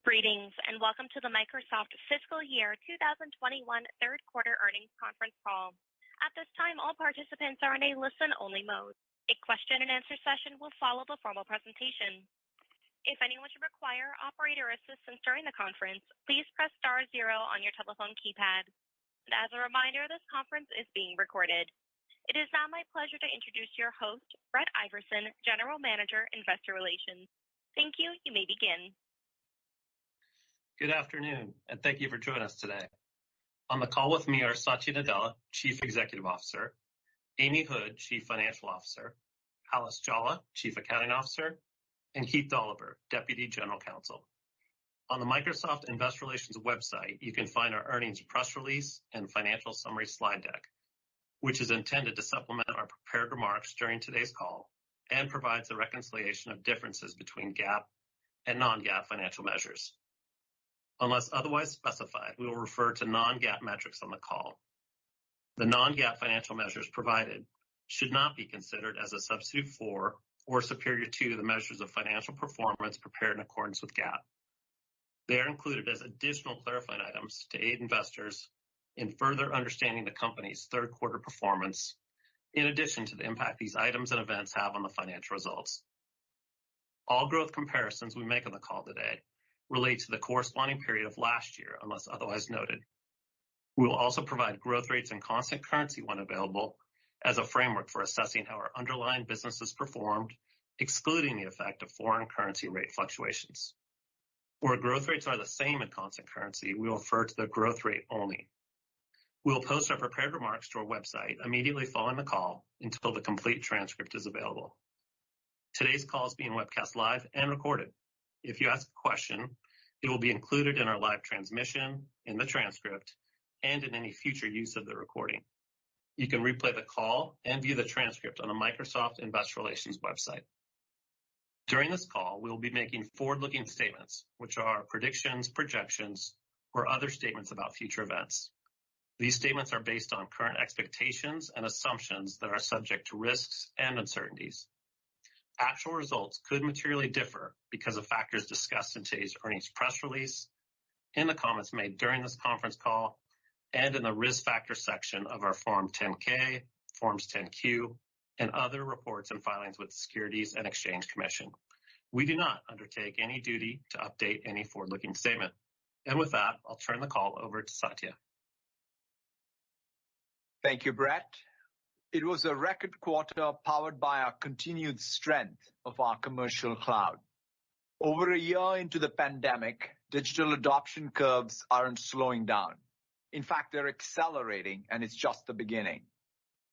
Greetings, and welcome to the Microsoft Fiscal Year 2021 Third Quarter Earnings Conference Call. At this time, all participants are in a listen-only mode. A question-and-answer session will follow the formal presentation. If anyone should require operator assistance during the conference, please press star 0 on your telephone keypad. And as a reminder, this conference is being recorded. It is now my pleasure to introduce your host, Brett Iverson, General Manager, Investor Relations. Thank you. You may begin. Good afternoon, and thank you for joining us today. On the call with me are Satya Nadella, Chief Executive Officer, Amy Hood, Chief Financial Officer, Alice Jolla, Chief Accounting Officer, and Keith Dolliver, Deputy General Counsel. On the Microsoft Investor Relations website, you can find our earnings press release and financial summary slide deck, which is intended to supplement our prepared remarks during today's call and provides a reconciliation of differences between GAAP and non-GAAP financial measures. Unless otherwise specified, we will refer to non-GAAP metrics on the call. The non-GAAP financial measures provided should not be considered as a substitute for or superior to the measures of financial performance prepared in accordance with GAAP. They are included as additional clarifying items to aid investors in further understanding the company's third quarter performance, in addition to the impact these items and events have on the financial results. All growth comparisons we make on the call today relate to the corresponding period of last year, unless otherwise noted. We will also provide growth rates in constant currency when available as a framework for assessing how our underlying businesses performed, excluding the effect of foreign currency rate fluctuations. Where growth rates are the same in constant currency, we will refer to the growth rate only. We will post our prepared remarks to our website immediately following the call until the complete transcript is available. Today's call is being webcast live and recorded. If you ask a question, it will be included in our live transmission, in the transcript, and in any future use of the recording. You can replay the call and view the transcript on the Microsoft Investor Relations website. During this call, we will be making forward-looking statements, which are predictions, projections, or other statements about future events. These statements are based on current expectations and assumptions that are subject to risks and uncertainties. Actual results could materially differ because of factors discussed in today's earnings press release, in the comments made during this conference call, and in the risk factor section of our Form 10-K, Forms 10-Q, and other reports and filings with the Securities and Exchange Commission. We do not undertake any duty to update any forward-looking statement. And with that, I'll turn the call over to Satya. Thank you, Brett. It was a record quarter powered by our continued strength of our commercial cloud. Over a year into the pandemic, digital adoption curves aren't slowing down. In fact, they're accelerating, and it's just the beginning.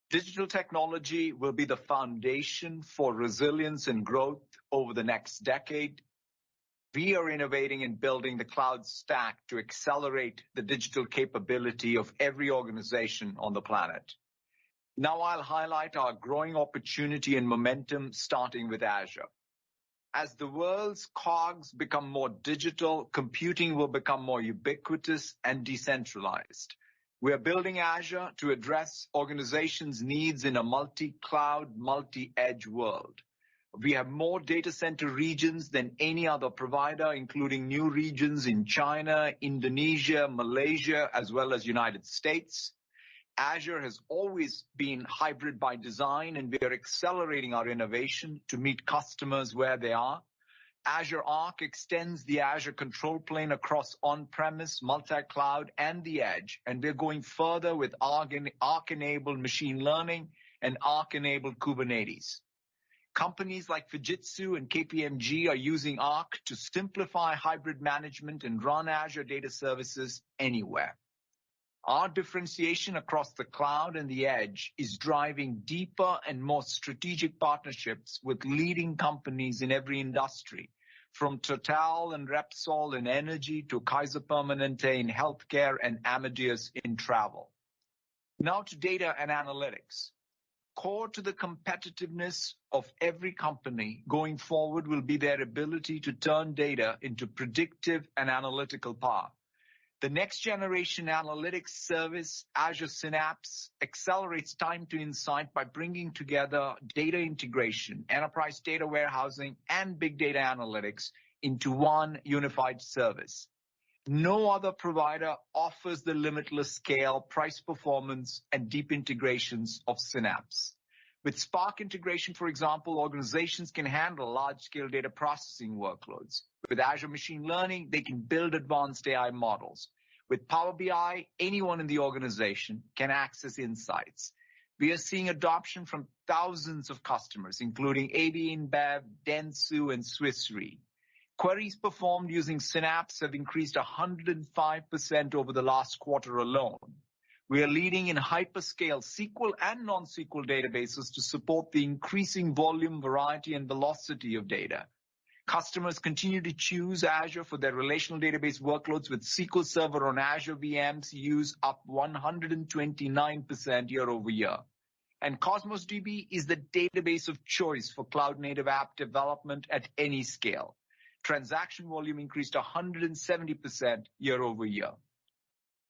Digital technology will be the foundation for resilience and growth over the next decade. We are innovating and building the cloud stack to accelerate the digital capability of every organization on the planet. Now I'll highlight our growing opportunity and momentum, starting with Azure. As the world's cogs become more digital, computing will become more ubiquitous and decentralized. We are building Azure to address organizations' needs in a multi-cloud, multi-edge world. We have more data center regions than any other provider, including new regions in China, Indonesia, Malaysia, as well as United States. Azure has always been hybrid by design, and we are accelerating our innovation to meet customers where they are. Azure Arc extends the Azure control plane across on-premise, multi-cloud, and the edge, and we're going further with Arc-enabled machine learning and Arc-enabled Kubernetes. Companies like Fujitsu and KPMG are using Arc to simplify hybrid management and run Azure data services anywhere. Our differentiation across the cloud and the edge is driving deeper and more strategic partnerships with leading companies in every industry, from Total and Repsol in energy to Kaiser Permanente in healthcare and Amadeus in travel. Now to data and analytics. Core to the competitiveness of every company going forward will be their ability to turn data into predictive and analytical power. The next generation analytics service, Azure Synapse, accelerates time to insight by bringing together data integration, enterprise data warehousing, and big data analytics into one unified service. No other provider offers the limitless scale, price performance, and deep integrations of Synapse. With Spark integration, for example, organizations can handle large-scale data processing workloads. With Azure Machine Learning, they can build advanced AI models. With Power BI, anyone in the organization can access insights. We are seeing adoption from thousands of customers, including AB InBev, Dentsu, and Swiss Re. Queries performed using Synapse have increased 105% over the last quarter alone. We are leading in hyperscale SQL and non-SQL databases to support the increasing volume, variety, and velocity of data. Customers continue to choose Azure for their relational database workloads, with SQL Server on Azure VMs use up 129% year over year. And Cosmos DB is the database of choice for cloud-native app development at any scale. Transaction volume increased 170% year over year.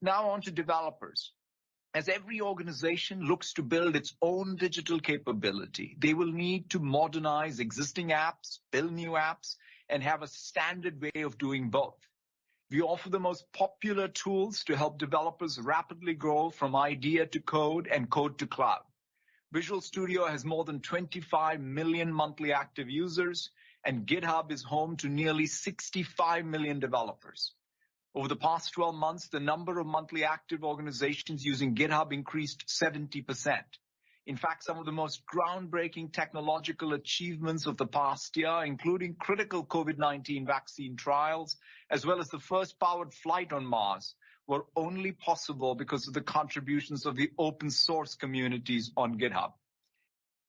Now on to developers. As every organization looks to build its own digital capability, they will need to modernize existing apps, build new apps, and have a standard way of doing both. We offer the most popular tools to help developers rapidly grow from idea to code and code to cloud. Visual Studio has more than 25 million monthly active users, and GitHub is home to nearly 65 million developers. Over the past 12 months, the number of monthly active organizations using GitHub increased 70%. In fact, some of the most groundbreaking technological achievements of the past year, including critical COVID-19 vaccine trials, as well as the first powered flight on Mars, were only possible because of the contributions of the open source communities on GitHub.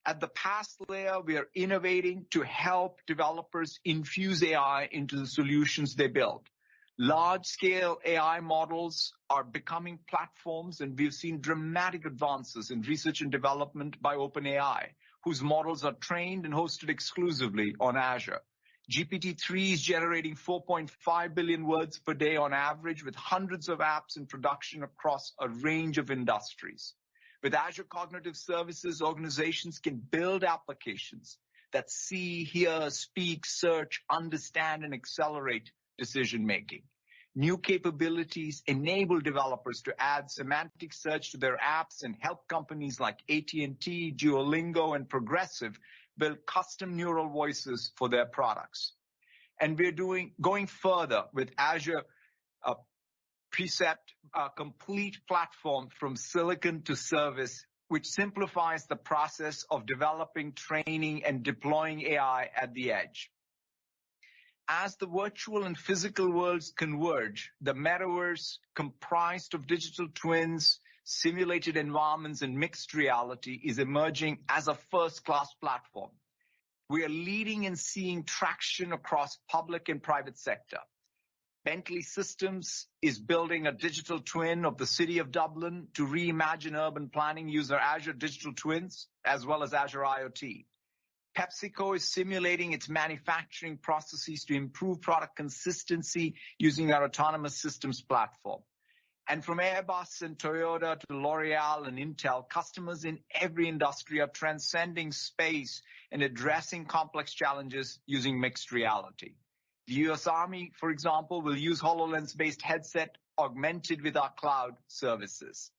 At the PaaS layer, we are innovating to help developers infuse AI into the solutions they build. Large-scale AI models are becoming platforms, and we've seen dramatic advances in research and development by OpenAI, whose models are trained and hosted exclusively on Azure. GPT-3 is generating 4.5 billion words per day on average, with hundreds of apps in production across a range of industries. With Azure Cognitive Services, organizations can build applications that see, hear, speak, search, understand, and accelerate decision-making. New capabilities enable developers to add semantic search to their apps and help companies like AT&T, Duolingo, and Progressive build custom neural voices for their products. And we're going further with Azure Precept, a complete platform from silicon to service, which simplifies the process of developing, training, and deploying AI at the edge. As the virtual and physical worlds converge, the metaverse, comprised of digital twins, simulated environments, and mixed reality, is emerging as a first-class platform. We are leading and seeing traction across public and private sector. Bentley Systems is building a digital twin of the city of Dublin to reimagine urban planning using Azure Digital Twins, as well as Azure IoT. PepsiCo is simulating its manufacturing processes to improve product consistency using our autonomous systems platform. And from Airbus and Toyota to L'Oreal and Intel, customers in every industry are transcending space and addressing complex challenges using mixed reality. The U.S. Army, for example, will use HoloLens-based headset augmented with our cloud services.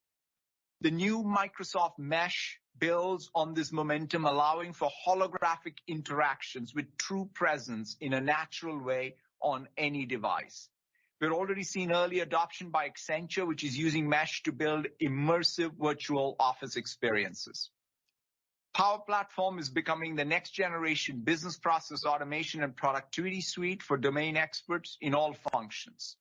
The new Microsoft Mesh builds on this momentum, allowing for holographic interactions with true presence in a natural way on any device. We're already seeing early adoption by Accenture, which is using Mesh to build immersive virtual office experiences. Power Platform is becoming the next generation business process automation and productivity suite for domain experts in all functions.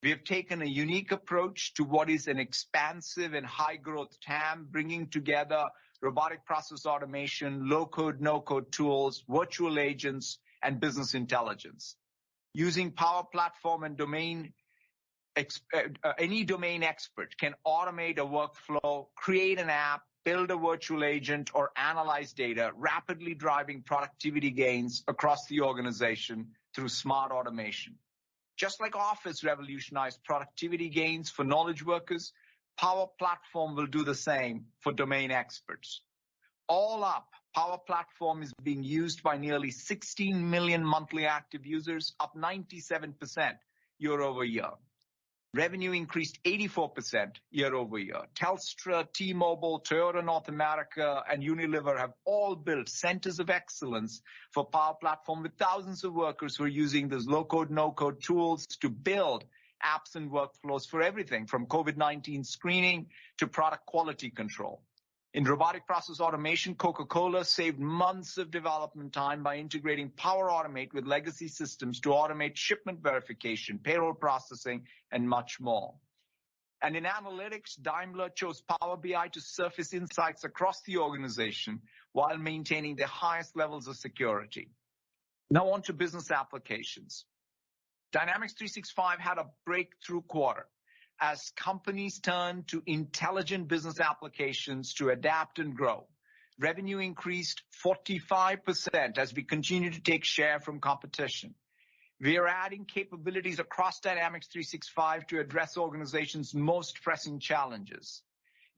We have taken a unique approach to what is an expansive and high growth TAM, bringing together robotic process automation, low-code, no-code tools, virtual agents, and business intelligence. Using Power Platform and any domain expert can automate a workflow, create an app, build a virtual agent, or analyze data, rapidly driving productivity gains across the organization through smart automation. Just like Office revolutionized productivity gains for knowledge workers, Power Platform will do the same for domain experts. All up, Power Platform is being used by nearly 16 million monthly active users, up 97% year over year. Revenue increased 84% year over year. Telstra, T-Mobile, Toyota North America, and Unilever have all built centers of excellence for Power Platform with thousands of workers who are using those low-code, no-code tools to build apps and workflows for everything from COVID-19 screening to product quality control. In robotic process automation, Coca-Cola saved months of development time by integrating Power Automate with legacy systems to automate shipment verification, payroll processing, and much more. And in analytics, Daimler chose Power BI to surface insights across the organization while maintaining the highest levels of security. Now on to business applications. Dynamics 365 had a breakthrough quarter as companies turn to intelligent business applications to adapt and grow. Revenue increased 45% as we continue to take share from competition. We are adding capabilities across Dynamics 365 to address organizations' most pressing challenges.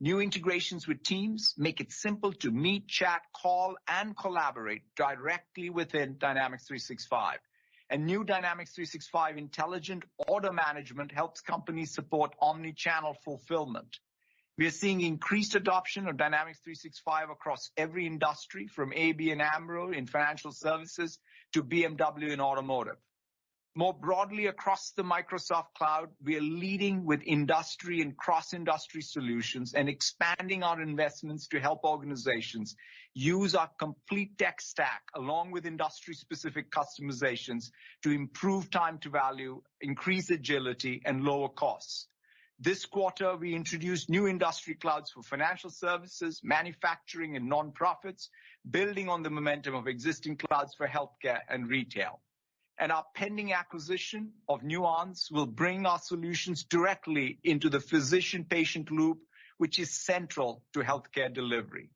New integrations with Teams make it simple to meet, chat, call, and collaborate directly within Dynamics 365. And new Dynamics 365 Intelligent Order Management helps companies support omni-channel fulfillment. We are seeing increased adoption of Dynamics 365 across every industry, from ABN AMRO in financial services to BMW in automotive. More broadly across the Microsoft Cloud, we are leading with industry and cross-industry solutions and expanding our investments to help organizations use our complete tech stack along with industry-specific customizations to improve time to value, increase agility, and lower costs. This quarter, we introduced new industry clouds for financial services, manufacturing, and nonprofits, building on the momentum of existing clouds for healthcare and retail. And our pending acquisition of Nuance will bring our solutions directly into the physician-patient loop, which is central to healthcare delivery.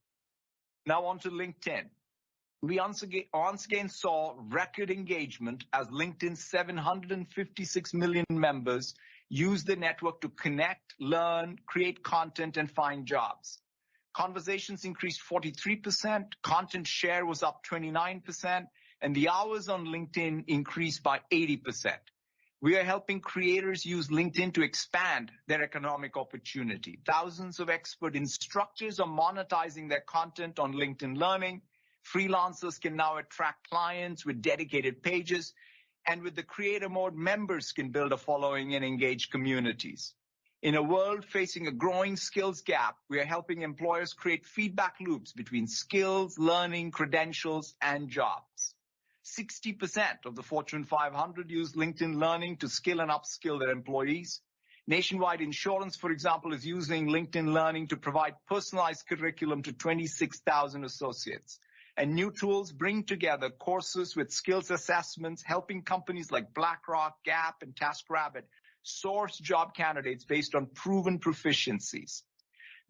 Now on to LinkedIn. We once again saw record engagement as LinkedIn's 756 million members use the network to connect, learn, create content, and find jobs. Conversations increased 43%, content share was up 29%, and the hours on LinkedIn increased by 80%. We are helping creators use LinkedIn to expand their economic opportunity. Thousands of expert instructors are monetizing their content on LinkedIn Learning. Freelancers can now attract clients with dedicated pages. And with the creator mode, members can build a following and engage communities. In a world facing a growing skills gap, we are helping employers create feedback loops between skills, learning, credentials, and jobs. 60% of the Fortune 500 use LinkedIn Learning to skill and upskill their employees. Nationwide Insurance, for example, is using LinkedIn Learning to provide personalized curriculum to 26,000 associates. And new tools bring together courses with skills assessments, helping companies like BlackRock, Gap, and TaskRabbit source job candidates based on proven proficiencies.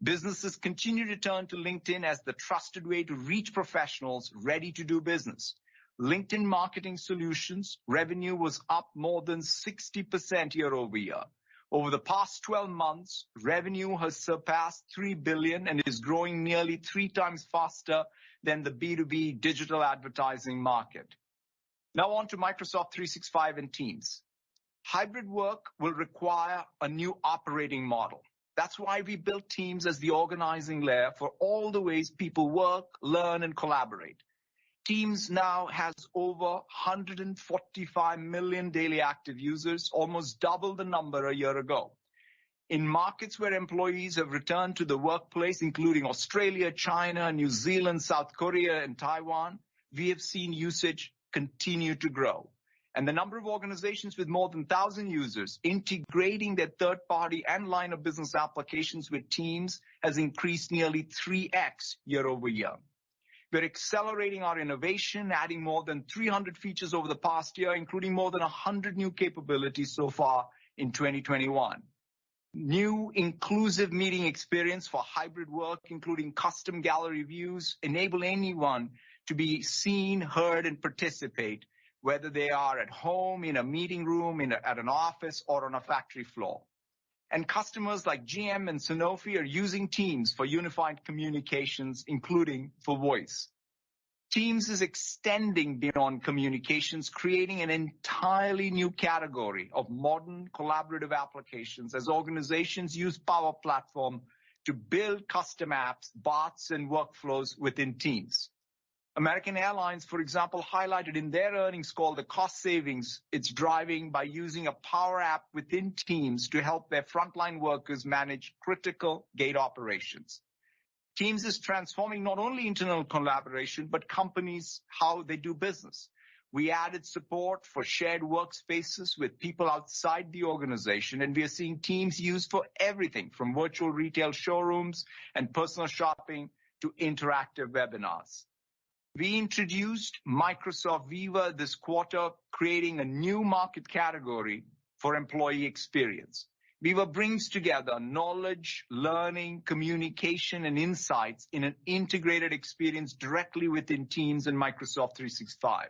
Businesses continue to turn to LinkedIn as the trusted way to reach professionals ready to do business. LinkedIn Marketing Solutions revenue was up more than 60% year over year. Over the past 12 months, revenue has surpassed $3 billion and is growing nearly 3 times faster than the B2B digital advertising market. Now on to Microsoft 365 and Teams. Hybrid work will require a new operating model. That's why we built Teams as the organizing layer for all the ways people work, learn, and collaborate. Teams now has over 145 million daily active users, almost double the number a year ago. In markets where employees have returned to the workplace, including Australia, China, New Zealand, South Korea, and Taiwan, we have seen usage continue to grow. And the number of organizations with more than 1,000 users integrating their third-party and line of business applications with Teams has increased nearly 3x year over year. We're accelerating our innovation, adding more than 300 features over the past year, including more than 100 new capabilities so far in 2021. New inclusive meeting experience for hybrid work, including custom gallery views, enable anyone to be seen, heard, and participate, whether they are at home, in a meeting room, at an office, or on a factory floor. And customers like GM and Sanofi are using Teams for unified communications, including for voice. Teams is extending beyond communications, creating an entirely new category of modern collaborative applications as organizations use Power Platform to build custom apps, bots, and workflows within Teams. American Airlines, for example, highlighted in their earnings call the cost savings it's driving by using a Power App within Teams to help their frontline workers manage critical gate operations. Teams is transforming not only internal collaboration, but companies, how they do business. We added support for shared workspaces with people outside the organization, and we are seeing Teams used for everything from virtual retail showrooms and personal shopping to interactive webinars. We introduced Microsoft Viva this quarter, creating a new market category for employee experience. Viva brings together knowledge, learning, communication, and insights in an integrated experience directly within Teams and Microsoft 365.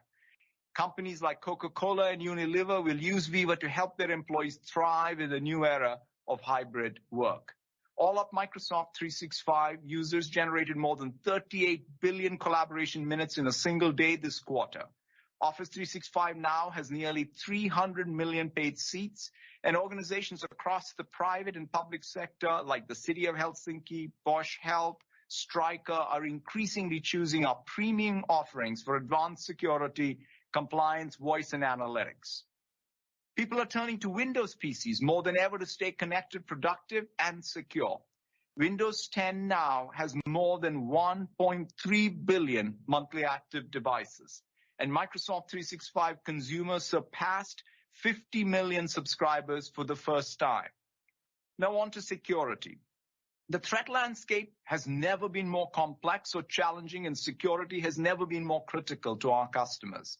Companies like Coca-Cola and Unilever will use Viva to help their employees thrive in the new era of hybrid work. All up, Microsoft 365 users generated more than 38 billion collaboration minutes in a single day this quarter. Office 365 now has nearly 300 million paid seats, and organizations across the private and public sector, like the City of Helsinki, Bosch Health, Stryker, are increasingly choosing our premium offerings for advanced security, compliance, voice, and analytics. People are turning to Windows PCs more than ever to stay connected, productive, and secure. Windows 10 now has more than 1.3 billion monthly active devices, and Microsoft 365 consumers surpassed 50 million subscribers for the first time. Now on to security. The threat landscape has never been more complex or challenging, and security has never been more critical to our customers.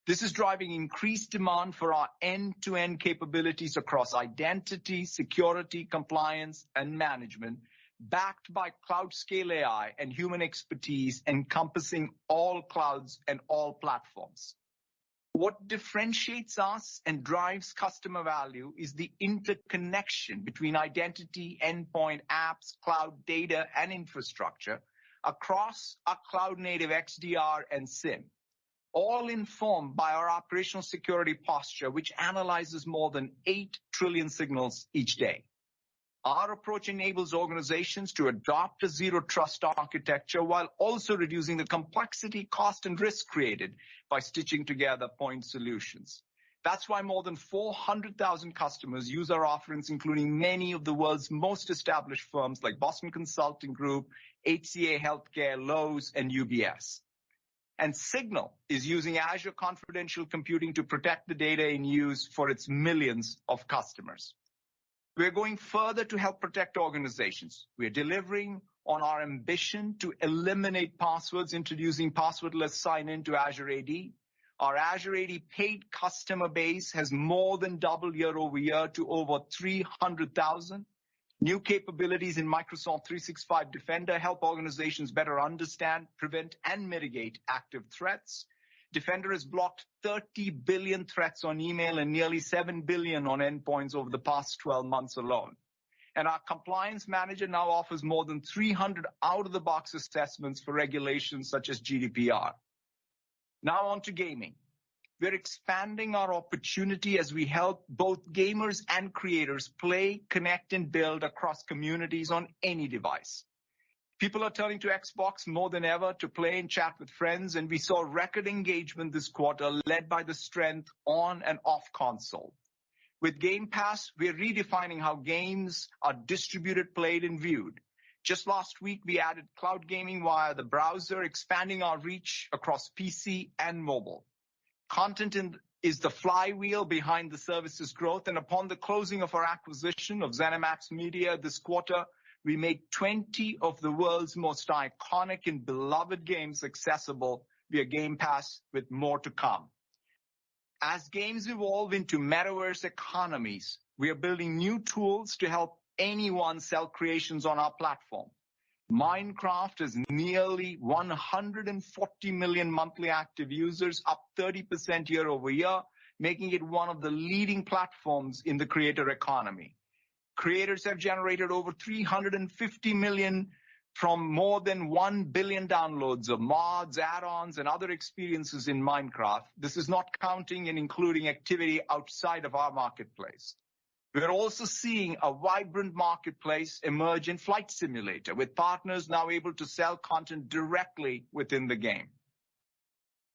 This is driving increased demand for our end-to-end capabilities across identity, security, compliance, and management, backed by cloud-scale AI and human expertise encompassing all clouds and all platforms. What differentiates us and drives customer value is the interconnection between identity, endpoint, apps, cloud data, and infrastructure across our cloud-native XDR and SIEM, all informed by our operational security posture, which analyzes more than 8 trillion signals each day. Our approach enables organizations to adopt a zero-trust architecture while also reducing the complexity, cost, and risk created by stitching together point solutions. That's why more than 400,000 customers use our offerings, including many of the world's most established firms like Boston Consulting Group, HCA Healthcare, Lowe's, and UBS. And Signal is using Azure Confidential Computing to protect the data in use for its millions of customers. We're going further to help protect organizations. We're delivering on our ambition to eliminate passwords, introducing passwordless sign-in to Azure AD. Our Azure AD paid customer base has more than doubled year over year to over 300,000. New capabilities in Microsoft 365 Defender help organizations better understand, prevent, and mitigate active threats. Defender has blocked 30 billion threats on email and nearly 7 billion on endpoints over the past 12 months alone. And our compliance manager now offers more than 300 out-of-the-box assessments for regulations such as GDPR. Now on to gaming. We're expanding our opportunity as we help both gamers and creators play, connect, and build across communities on any device. People are turning to Xbox more than ever to play and chat with friends, and we saw record engagement this quarter led by the strength on and off console. With Game Pass, we're redefining how games are distributed, played, and viewed. Just last week, we added cloud gaming via the browser, expanding our reach across PC and mobile. Content is the flywheel behind the service's growth, and upon the closing of our acquisition of ZeniMax Media this quarter, we made 20 of the world's most iconic and beloved games accessible via Game Pass, with more to come. As games evolve into metaverse economies, we are building new tools to help anyone sell creations on our platform. Minecraft has nearly 140 million monthly active users, up 30% year over year, making it one of the leading platforms in the creator economy. Creators have generated over 350 million From more than 1 billion downloads of mods, add-ons, and other experiences in Minecraft, this is not counting and including activity outside of our marketplace. We're also seeing a vibrant marketplace emerge in Flight Simulator, with partners now able to sell content directly within the game.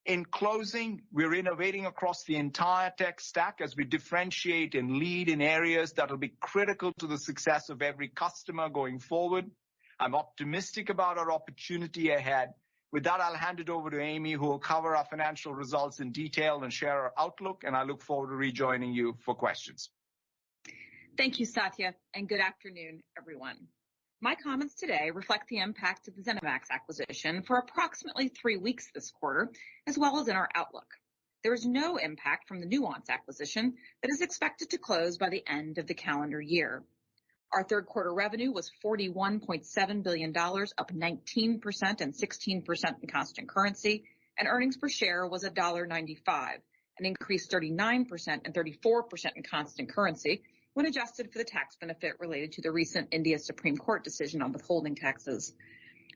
In closing, we're innovating across the entire tech stack as we differentiate and lead in areas that will be critical to the success of every customer going forward. I'm optimistic about our opportunity ahead. With that, I'll hand it over to Amy, who will cover our financial results in detail and share our outlook, and I look forward to rejoining you for questions. Thank you, Satya, and good afternoon, everyone. My comments today reflect the impact of the ZeniMax acquisition for approximately 3 weeks this quarter, as well as in our outlook. There is no impact from the Nuance acquisition that is expected to close by the end of the calendar year. Our third quarter revenue was $41.7 billion, up 19% and 16% in constant currency, and earnings per share was $1.95, an increase 39% and 34% in constant currency when adjusted for the tax benefit related to the recent India Supreme Court decision on withholding taxes.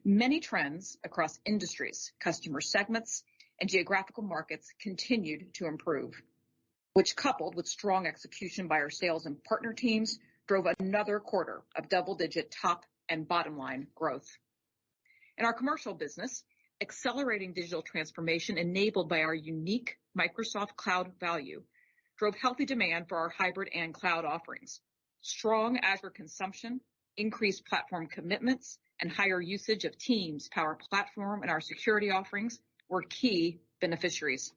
Many trends across industries, customer segments, and geographical markets continued to improve, which, coupled with strong execution by our sales and partner teams, drove another quarter of double-digit top and bottom line growth. In our commercial business, accelerating digital transformation enabled by our unique Microsoft Cloud value drove healthy demand for our hybrid and cloud offerings. Strong Azure consumption, increased platform commitments, and higher usage of Teams, Power Platform, and our security offerings were key beneficiaries.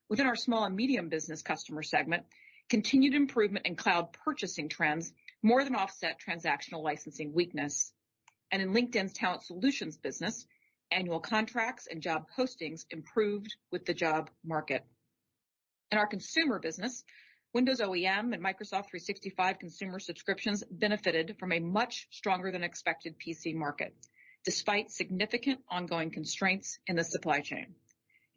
Within our small and medium business customer segment, continued improvement in cloud purchasing trends more than offset transactional licensing weakness. And in LinkedIn's Talent Solutions business, annual contracts and job postings improved with the job market. In our consumer business, Windows OEM and Microsoft 365 consumer subscriptions benefited from a much stronger than expected PC market, despite significant ongoing constraints in the supply chain.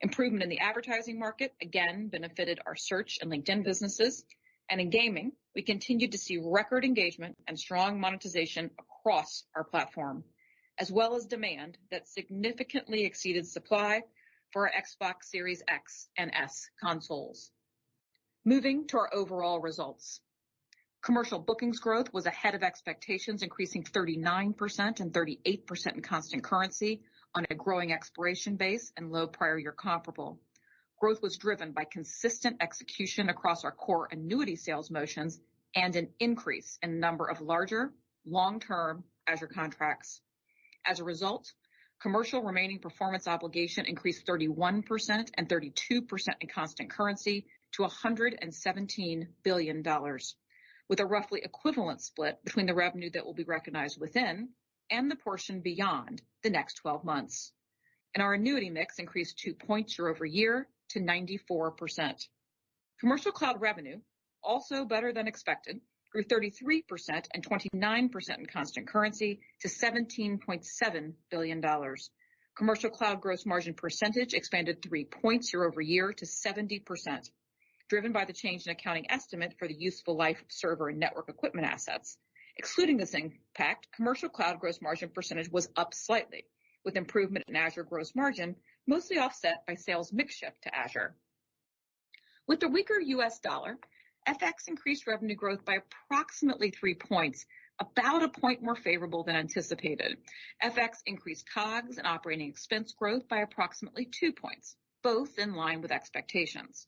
Improvement in the advertising market again benefited our search and LinkedIn businesses. And in gaming, we continued to see record engagement and strong monetization across our platform, as well as demand that significantly exceeded supply for our Xbox Series X and S consoles. Moving to our overall results. Commercial bookings growth was ahead of expectations, increasing 39% and 38% in constant currency on a growing expiration base and low prior year comparable. Growth was driven by consistent execution across our core annuity sales motions and an increase in the number of larger, long-term Azure contracts. As a result, commercial remaining performance obligation increased 31% and 32% in constant currency to $117 billion, with a roughly equivalent split between the revenue that will be recognized within and the portion beyond the next 12 months. And our annuity mix increased 2 points year over year to 94%. Commercial cloud revenue, also better than expected, grew 33% and 29% in constant currency to $17.7 billion. Commercial cloud gross margin percentage expanded 3 points year over year to 70%, driven by the change in accounting estimate for the useful life of server and network equipment assets. Excluding this impact, commercial cloud gross margin percentage was up slightly, with improvement in Azure gross margin mostly offset by sales mix shift to Azure. With the weaker US dollar, FX increased revenue growth by approximately 3 points, about a point more favorable than anticipated. FX increased COGS and operating expense growth by approximately 2 points, both in line with expectations.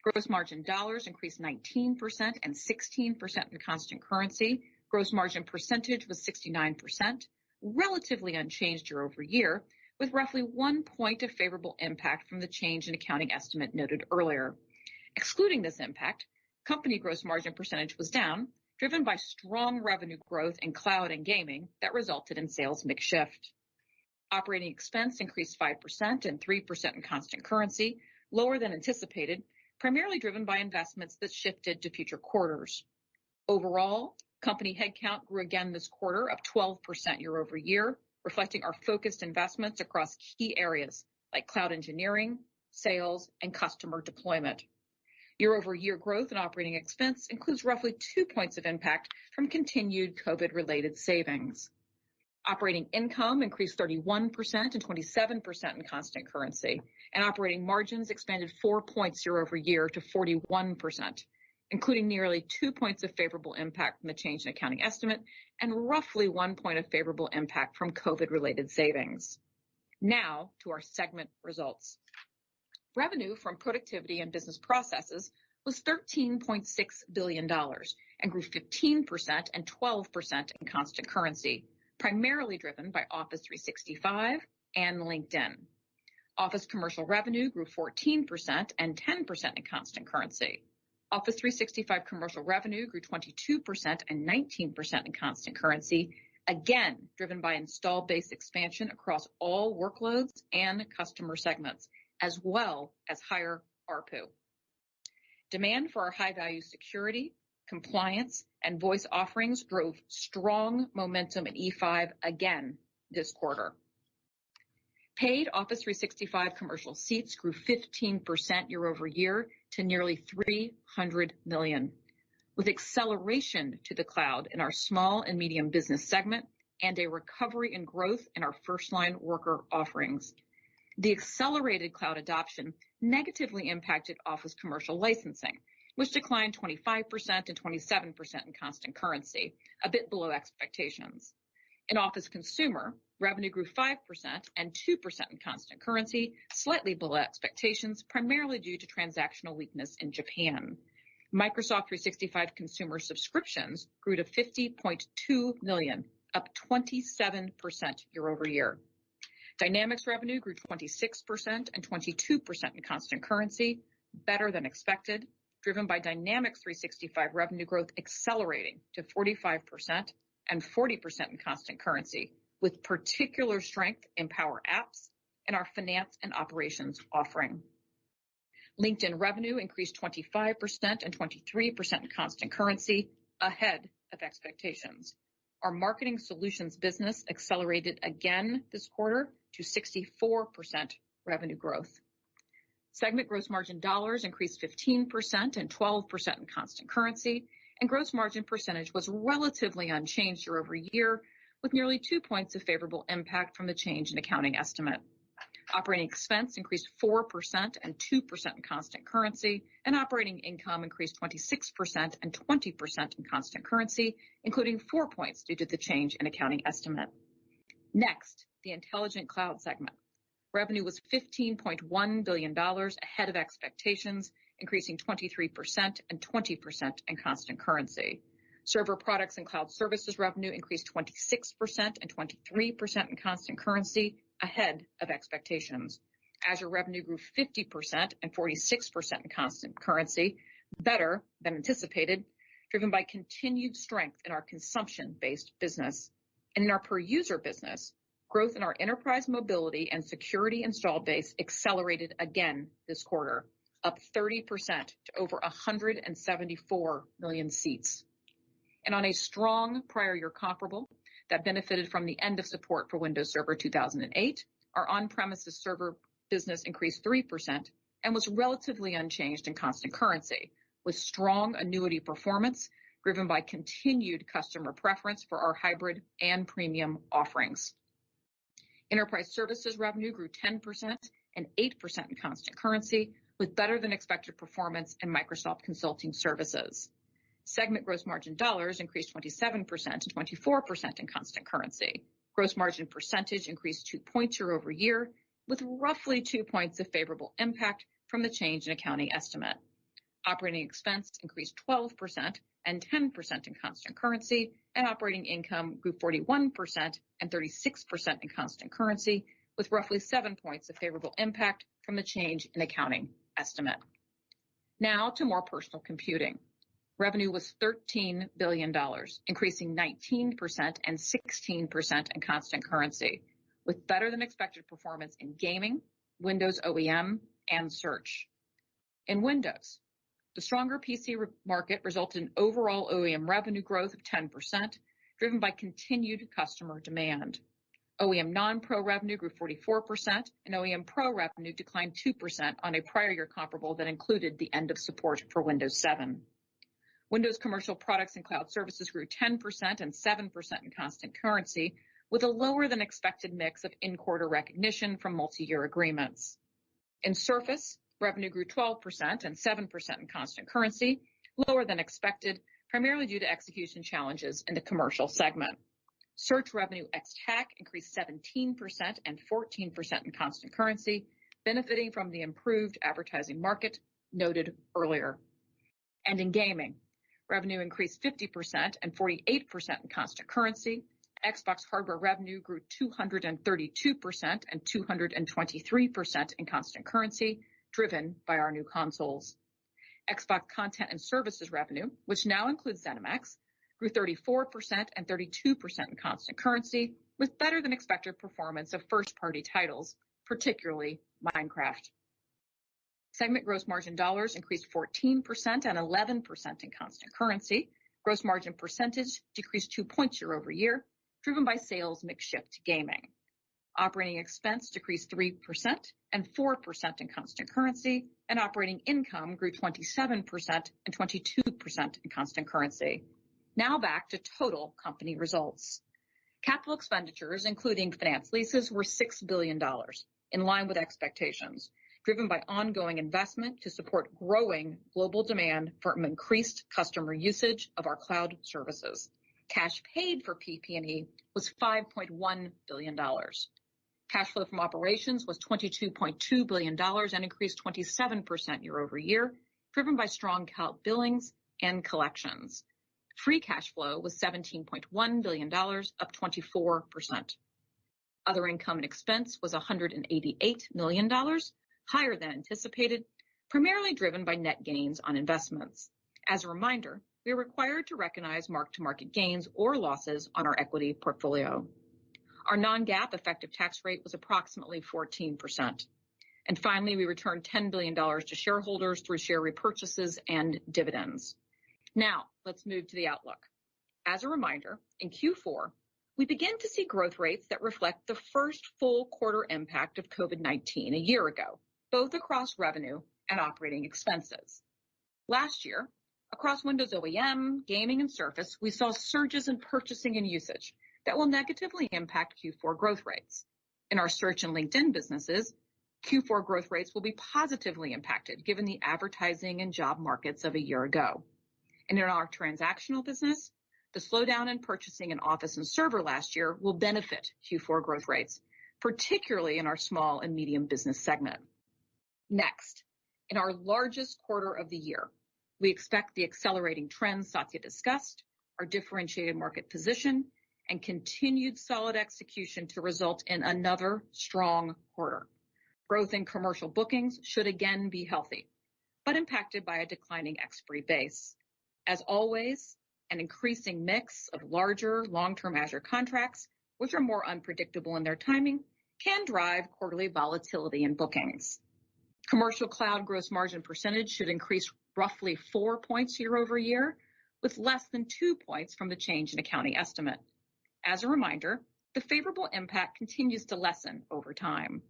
Gross margin dollars increased 19% and 16% in constant currency. Gross margin percentage was 69%, relatively unchanged year over year, with roughly 1 point of favorable impact from the change in accounting estimate noted earlier. Excluding this impact, company gross margin percentage was down, driven by strong revenue growth in cloud and gaming that resulted in sales mix shift. Operating expense increased 5% and 3% in constant currency, lower than anticipated, primarily driven by investments that shifted to future quarters. Overall, company headcount grew again this quarter, up 12% year over year, reflecting our focused investments across key areas like cloud engineering, sales, and customer deployment. Year-over-year growth in operating expense includes roughly 2 points of impact from continued COVID-related savings. Operating income increased 31% and 27% in constant currency, and operating margins expanded 4 points year over year to 41%, including nearly 2 points of favorable impact from the change in accounting estimate and roughly 1 point of favorable impact from COVID-related savings. Now to our segment results. Revenue from productivity and business processes was $13.6 billion and grew 15% and 12% in constant currency, primarily driven by Office 365 and LinkedIn. Office commercial revenue grew 14% and 10% in constant currency. Office 365 commercial revenue grew 22% and 19% in constant currency, again driven by installed base expansion across all workloads and customer segments, as well as higher ARPU. Demand for our high-value security, compliance, and voice offerings drove strong momentum in E5 again this quarter. Paid Office 365 commercial seats grew 15% year over year to nearly 300 million, with acceleration to the cloud in our small and medium business segment and a recovery in growth in our first-line worker offerings. The accelerated cloud adoption negatively impacted Office commercial licensing, which declined 25% and 27% in constant currency, a bit below expectations. In Office consumer, revenue grew 5% and 2% in constant currency, slightly below expectations, primarily due to transactional weakness in Japan. Microsoft 365 consumer subscriptions grew to 50.2 million, up 27% year over year. Dynamics revenue grew 26% and 22% in constant currency, better than expected, driven by Dynamics 365 revenue growth accelerating to 45% and 40% in constant currency, with particular strength in Power Apps and our finance and operations offering. LinkedIn revenue increased 25% and 23% in constant currency, ahead of expectations. Our marketing solutions business accelerated again this quarter to 64% revenue growth. Segment gross margin dollars increased 15% and 12% in constant currency, and gross margin percentage was relatively unchanged year over year, with nearly 2 points of favorable impact from the change in accounting estimate. Operating expense increased 4% and 2% in constant currency, and operating income increased 26% and 20% in constant currency, including 4 points due to the change in accounting estimate. Next, the Intelligent Cloud segment. Revenue was $15.1 billion, ahead of expectations, increasing 23% and 20% in constant currency. Server products and cloud services revenue increased 26% and 23% in constant currency, ahead of expectations. Azure revenue grew 50% and 46% in constant currency, better than anticipated, driven by continued strength in our consumption-based business. And in our per-user business, growth in our enterprise mobility and security installed base accelerated again this quarter, up 30% to over 174 million seats. And on a strong prior year comparable that benefited from the end of support for Windows Server 2008, our on-premises server business increased 3% and was relatively unchanged in constant currency, with strong annuity performance driven by continued customer preference for our hybrid and premium offerings. Enterprise services revenue grew 10% and 8% in constant currency, with better than expected performance in Microsoft Consulting Services. Segment gross margin dollars increased 27% and 24% in constant currency. Gross margin percentage increased 2 points year over year, with roughly 2 points of favorable impact from the change in accounting estimate. Operating expense increased 12% and 10% in constant currency, and operating income grew 41% and 36% in constant currency, with roughly 7 points of favorable impact from the change in accounting estimate. Now to more personal computing. Revenue was $13 billion, increasing 19% and 16% in constant currency, with better than expected performance in gaming, Windows OEM, and search. In Windows, the stronger PC market resulted in overall OEM revenue growth of 10%, driven by continued customer demand. OEM non-Pro revenue grew 44%, and OEM Pro revenue declined 2% on a prior year comparable that included the end of support for Windows 7. Windows commercial products and cloud services grew 10% and 7% in constant currency, with a lower than expected mix of in-quarter recognition from multi-year agreements. In Surface, revenue grew 12% and 7% in constant currency, lower than expected, primarily due to execution challenges in the commercial segment. Search revenue ex-TAC increased 17% and 14% in constant currency, benefiting from the improved advertising market noted earlier. And in gaming, revenue increased 50% and 48% in constant currency. Xbox hardware revenue grew 232% and 223% in constant currency, driven by our new consoles. Xbox content and services revenue, which now includes ZeniMax, grew 34% and 32% in constant currency, with better than expected performance of first-party titles, particularly Minecraft. Segment gross margin dollars increased 14% and 11% in constant currency. Gross margin percentage decreased 2 points year over year, driven by sales mix shift to gaming. Operating expense decreased 3% and 4% in constant currency, and operating income grew 27% and 22% in constant currency. Now back to total company results. Capital expenditures, including finance leases, were $6 billion, in line with expectations, driven by ongoing investment to support growing global demand for increased customer usage of our cloud services. Cash paid for PP&E was $5.1 billion. Cash flow from operations was $22.2 billion and increased 27% year over year, driven by strong cloud billings and collections. Free cash flow was $17.1 billion, up 24%. Other income and expense was $188 million, higher than anticipated, primarily driven by net gains on investments. As a reminder, we are required to recognize mark-to-market gains or losses on our equity portfolio. Our non-GAAP effective tax rate was approximately 14%. And finally, we returned $10 billion to shareholders through share repurchases and dividends. Now, let's move to the outlook. As a reminder, in Q4, we begin to see growth rates that reflect the first full quarter impact of COVID-19 a year ago, both across revenue and operating expenses. Last year, across Windows OEM, gaming, and Surface, we saw surges in purchasing and usage that will negatively impact Q4 growth rates. In our search and LinkedIn businesses, Q4 growth rates will be positively impacted given the advertising and job markets of a year ago. And in our transactional business, the slowdown in purchasing in Office and Server last year will benefit Q4 growth rates, particularly in our small and medium business segment. Next, in our largest quarter of the year, we expect the accelerating trends Satya discussed, our differentiated market position, and continued solid execution to result in another strong quarter. Growth in commercial bookings should again be healthy, but impacted by a declining expiry base. As always, an increasing mix of larger long-term Azure contracts, which are more unpredictable in their timing, can drive quarterly volatility in bookings. Commercial cloud gross margin percentage should increase roughly 4 points year over year, with less than 2 points from the change in accounting estimate. As a reminder, the favorable impact continues to lessen over time.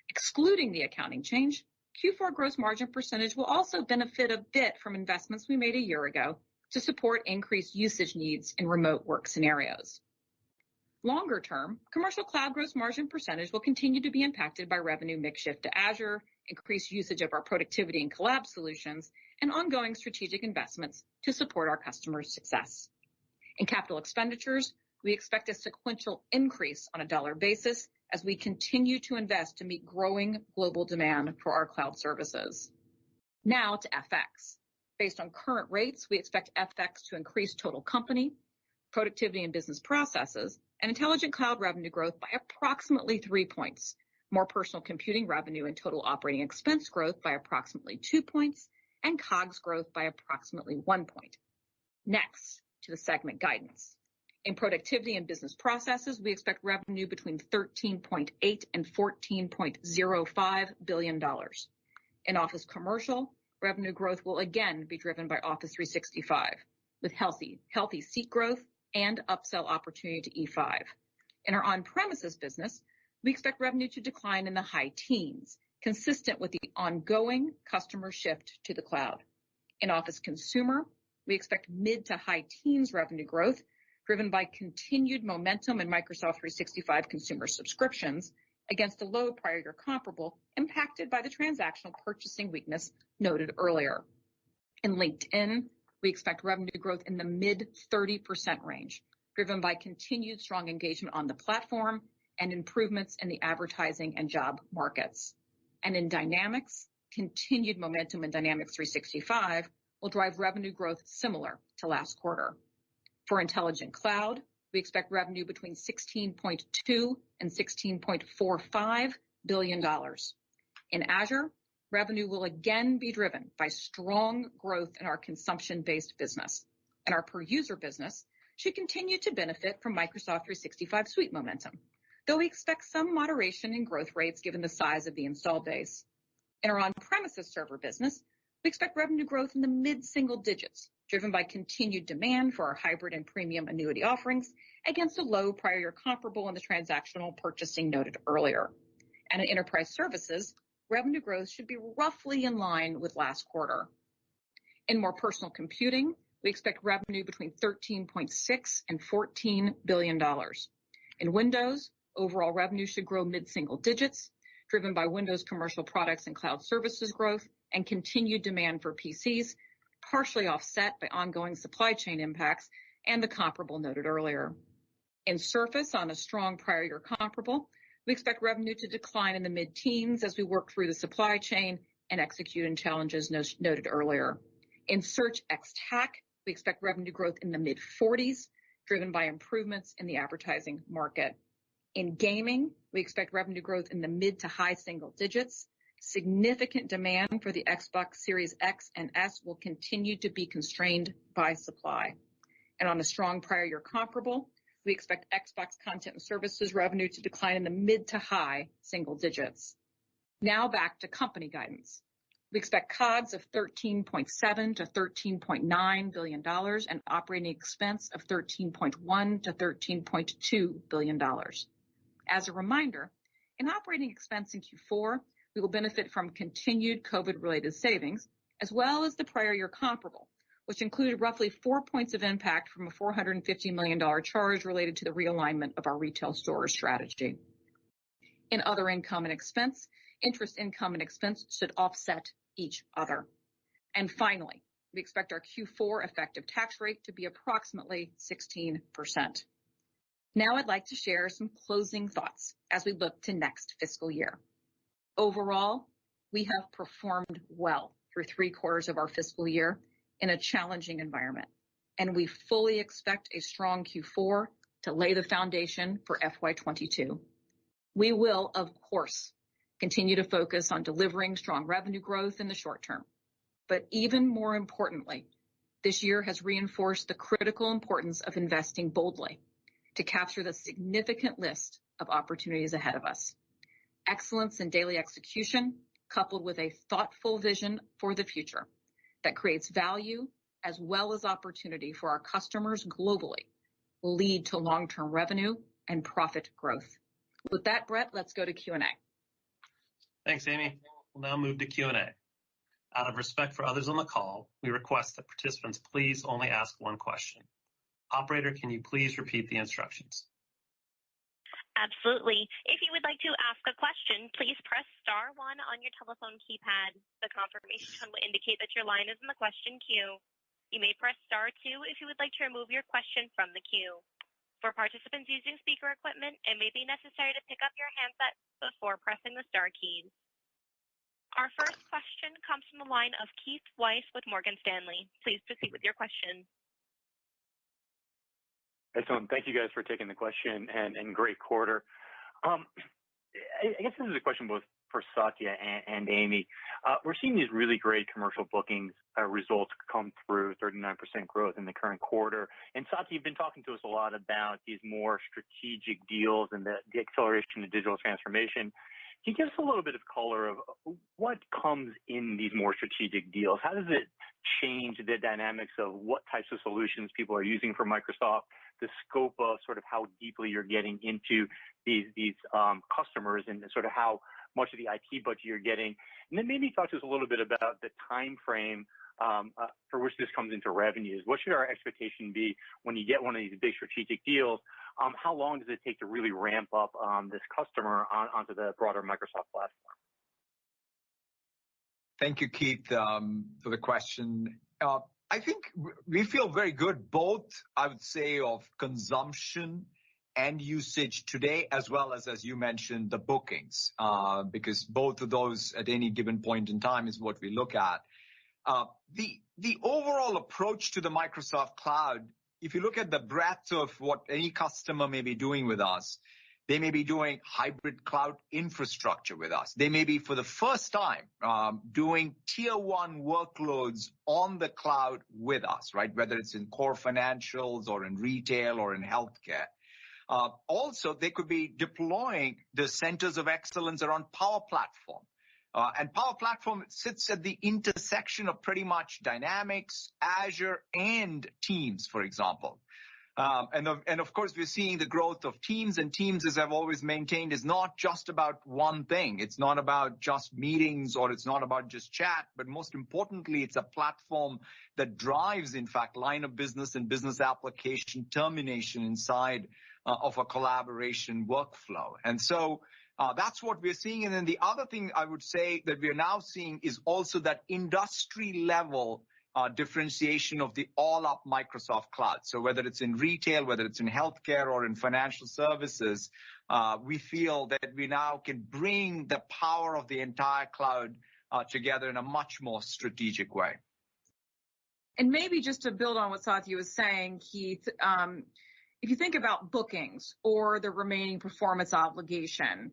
Excluding the accounting change, Q4 gross margin percentage will also benefit a bit from investments we made a year ago to support increased usage needs in remote work scenarios. Longer term, commercial cloud gross margin percentage will continue to be impacted by revenue mix shift to Azure, increased usage of our productivity and collab solutions, and ongoing strategic investments to support our customers' success. In capital expenditures, we expect a sequential increase on a dollar basis as we continue to invest to meet growing global demand for our cloud services. Now to FX. Based on current rates, we expect FX to increase total company, productivity and business processes, and intelligent cloud revenue growth by approximately 3 points, more personal computing revenue and total operating expense growth by approximately 2 points, and COGS growth by approximately 1 point. Next, to the segment guidance. In productivity and business processes, we expect revenue between $13.8 and $14.05 billion. In Office Commercial, revenue growth will again be driven by Office 365, with healthy seat growth and upsell opportunity to E5. In our on-premises business, we expect revenue to decline in the high teens, consistent with the ongoing customer shift to the cloud. In Office Consumer, we expect mid to high teens revenue growth, driven by continued momentum in Microsoft 365 consumer subscriptions against a low prior year comparable impacted by the transactional purchasing weakness noted earlier. In LinkedIn, we expect revenue growth in the mid 30% range, driven by continued strong engagement on the platform and improvements in the advertising and job markets. And in Dynamics, continued momentum in Dynamics 365 will drive revenue growth similar to last quarter. For Intelligent Cloud, we expect revenue between $16.2 and $16.45 billion. In Azure, revenue will again be driven by strong growth in our consumption-based business, and our per-user business should continue to benefit from Microsoft 365 suite momentum, though we expect some moderation in growth rates given the size of the install base. In our on-premises server business, we expect revenue growth in the mid-single digits, driven by continued demand for our hybrid and premium annuity offerings against a low prior year comparable in the transactional purchasing noted earlier. And in enterprise services, revenue growth should be roughly in line with last quarter. In more personal computing, we expect revenue between $13.6 and $14 billion. In Windows, overall revenue should grow mid-single digits, driven by Windows commercial products and cloud services growth and continued demand for PCs, partially offset by ongoing supply chain impacts and the comparable noted earlier. In Surface, on a strong prior year comparable, we expect revenue to decline in the mid-teens as we work through the supply chain and execute on challenges noted earlier. In Search ex-TAC, we expect revenue growth in the mid-40s, driven by improvements in the advertising market. In gaming, we expect revenue growth in the mid to high single digits. Significant demand for the Xbox Series X and S will continue to be constrained by supply. And on a strong prior year comparable, we expect Xbox content and services revenue to decline in the mid to high single digits. Now back to company guidance. We expect COGS of $13.7 to $13.9 billion and operating expense of $13.1 to $13.2 billion. As a reminder, in operating expense in Q4, we will benefit from continued COVID-related savings, as well as the prior year comparable, which included roughly 4 points of impact from a $450 million charge related to the realignment of our retail store strategy. In other income and expense, interest income and expense should offset each other. And finally, we expect our Q4 effective tax rate to be approximately 16%. Now I'd like to share some closing thoughts as we look to next fiscal year. Overall, we have performed well through 3 quarters of our fiscal year in a challenging environment, and we fully expect a strong Q4 to lay the foundation for FY22. We will, of course, continue to focus on delivering strong revenue growth in the short term. But even more importantly, this year has reinforced the critical importance of investing boldly to capture the significant list of opportunities ahead of us. Excellence in daily execution, coupled with a thoughtful vision for the future that creates value as well as opportunity for our customers globally, will lead to long-term revenue and profit growth. With that, Brett, let's go to Q&A. Thanks, Amy. We'll now move to Q&A. Out of respect for others on the call, we request that participants please only ask one question. Operator, can you please repeat the instructions? Absolutely. If you would like to ask a question, please press *1 on your telephone keypad. The confirmation tone will indicate that your line is in the question queue. You may press *2 if you would like to remove your question from the queue. For participants using speaker equipment, it may be necessary to pick up your handset before pressing the star keys. Our first question comes from the line of Keith Weiss with Morgan Stanley. Please proceed with your question. Excellent. Thank you guys for taking the question and great quarter. I guess this is a question both for Satya and Amy. We're seeing these really great commercial bookings results come through, 39% growth in the current quarter. And Satya, you've been talking to us a lot about these more strategic deals and the acceleration of digital transformation. Can you give us a little bit of color of what comes in these more strategic deals? How does it change the dynamics of what types of solutions people are using from Microsoft, the scope of sort of how deeply you're getting into these customers and sort of how much of the IT budget you're getting? And then maybe talk to us a little bit about the time frame for which this comes into revenues. What should our expectation be when you get one of these big strategic deals? How long does it take to really ramp up this customer onto the broader Microsoft platform? Thank you, Keith, for the question. I think we feel very good, both, I would say, of consumption and usage today, as well as you mentioned, the bookings, because both of those at any given point in time is what we look at. The overall approach to the Microsoft Cloud, if you look at the breadth of what any customer may be doing with us, they may be doing hybrid cloud infrastructure with us. They may be, for the first time, doing tier one workloads on the cloud with us, right? Whether it's in core financials or in retail or in healthcare. Also, they could be deploying the centers of excellence around Power Platform. And Power Platform sits at the intersection of pretty much Dynamics, Azure, and Teams, for example. And of course, we're seeing the growth of Teams, and Teams, as I've always maintained, is not just about one thing. It's not about just meetings, or it's not about just chat, but most importantly, it's a platform that drives, in fact, line of business and business application termination inside of a collaboration workflow. And so that's what we're seeing. And then the other thing I would say that we're now seeing is also that industry level differentiation of the all-up Microsoft Cloud. So whether it's in retail, whether it's in healthcare or in financial services, we feel that we now can bring the power of the entire cloud together in a much more strategic way. And maybe just to build on what Satya was saying, Keith, if you think about bookings or the remaining performance obligation,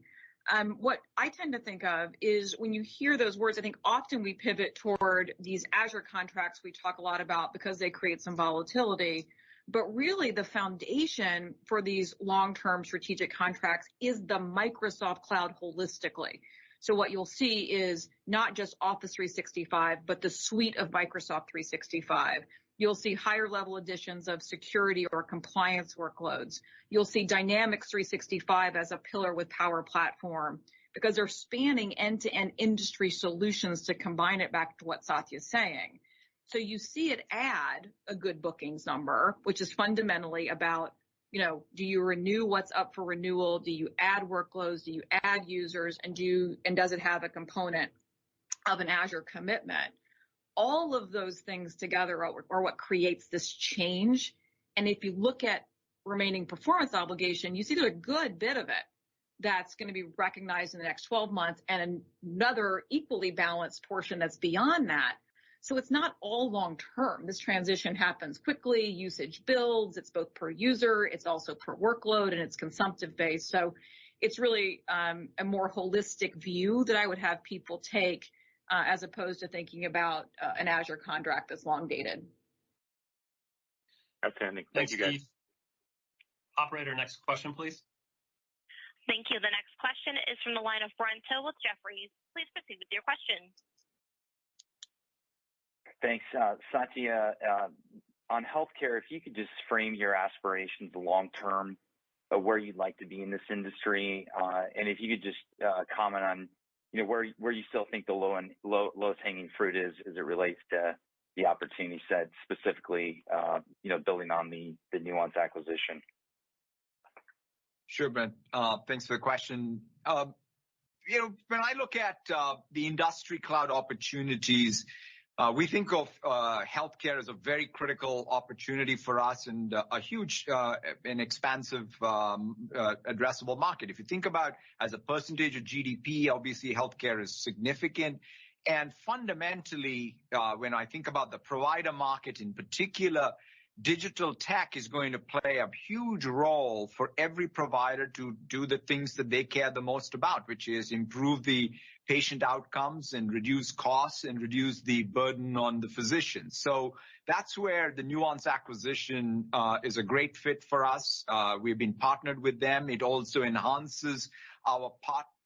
what I tend to think of is when you hear those words, I think often we pivot toward these Azure contracts we talk a lot about because they create some volatility. But really the foundation for these long-term strategic contracts is the Microsoft Cloud holistically. So what you'll see is not just Office 365, but the suite of Microsoft 365. You'll see higher level additions of security or compliance workloads. You'll see Dynamics 365 as a pillar with Power Platform, because they're spanning end-to-end industry solutions to combine it back to what Satya's saying. So you see it add a good bookings number, which is fundamentally about, do you renew what's up for renewal? Do you add workloads? Do you add users? And does it have a component of an Azure commitment? All of those things together are what creates this change. And if you look at remaining performance obligation, you see there's a good bit of it that's going to be recognized in the next 12 months and another equally balanced portion that's beyond that. So it's not all long term. This transition happens quickly, usage builds, it's both per user, it's also per workload, and it's consumptive based. So it's really a more holistic view that I would have people take as opposed to thinking about an Azure contract that's long dated. Outstanding. Thank you, guys. Steve. Operator, next question, please. Thank you. The next question is from the line of Brent Thill with Jefferies. Please proceed with your question. Thanks. Satya, on healthcare, if you could just frame your aspirations long term, where you'd like to be in this industry, and if you could just comment on where you still think the lowest hanging fruit is as it relates to the opportunity set, specifically, building on the Nuance acquisition. Sure, Brent. Thanks for the question. When I look at the industry cloud opportunities, we think of healthcare as a very critical opportunity for us and a huge and expansive addressable market. If you think about as a percentage of GDP, obviously healthcare is significant. And fundamentally, when I think about the provider market in particular, digital tech is going to play a huge role for every provider to do the things that they care the most about, which is improve the patient outcomes and reduce costs and reduce the burden on the physicians. So that's where the Nuance acquisition is a great fit for us. We've been partnered with them. It also enhances our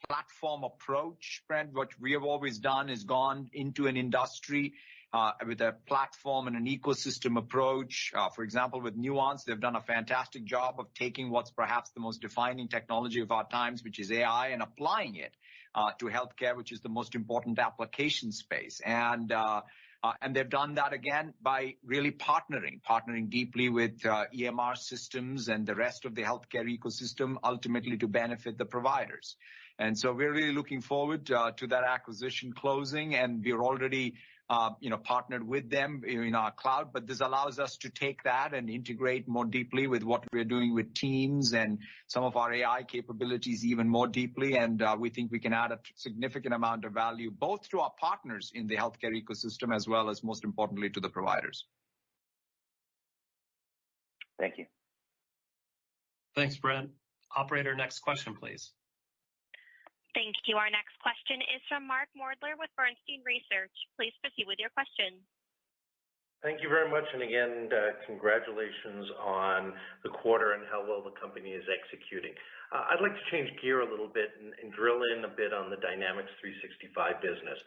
platform approach, Brent. What we have always done is gone into an industry with a platform and an ecosystem approach. For example, with Nuance, they've done a fantastic job of taking what's perhaps the most defining technology of our times, which is AI, and applying it to healthcare, which is the most important application space. And And they've done that again by really partnering deeply with EMR systems and the rest of the healthcare ecosystem, ultimately to benefit the providers. And so we're really looking forward to that acquisition closing, and we're already partnered with them in our cloud, but this allows us to take that and integrate more deeply with what we're doing with Teams and some of our AI capabilities even more deeply. And we think we can add a significant amount of value, both to our partners in the healthcare ecosystem, as well as, most importantly, to the providers. Thank you. Thanks, Brent. Operator, next question, please. Thank you. Our next question is from Mark Mordler with Bernstein Research. Please proceed with your question. Thank you very much. And again, congratulations on the quarter and how well the company is executing. I'd like to change gear a little bit and drill in a bit on the Dynamics 365 business.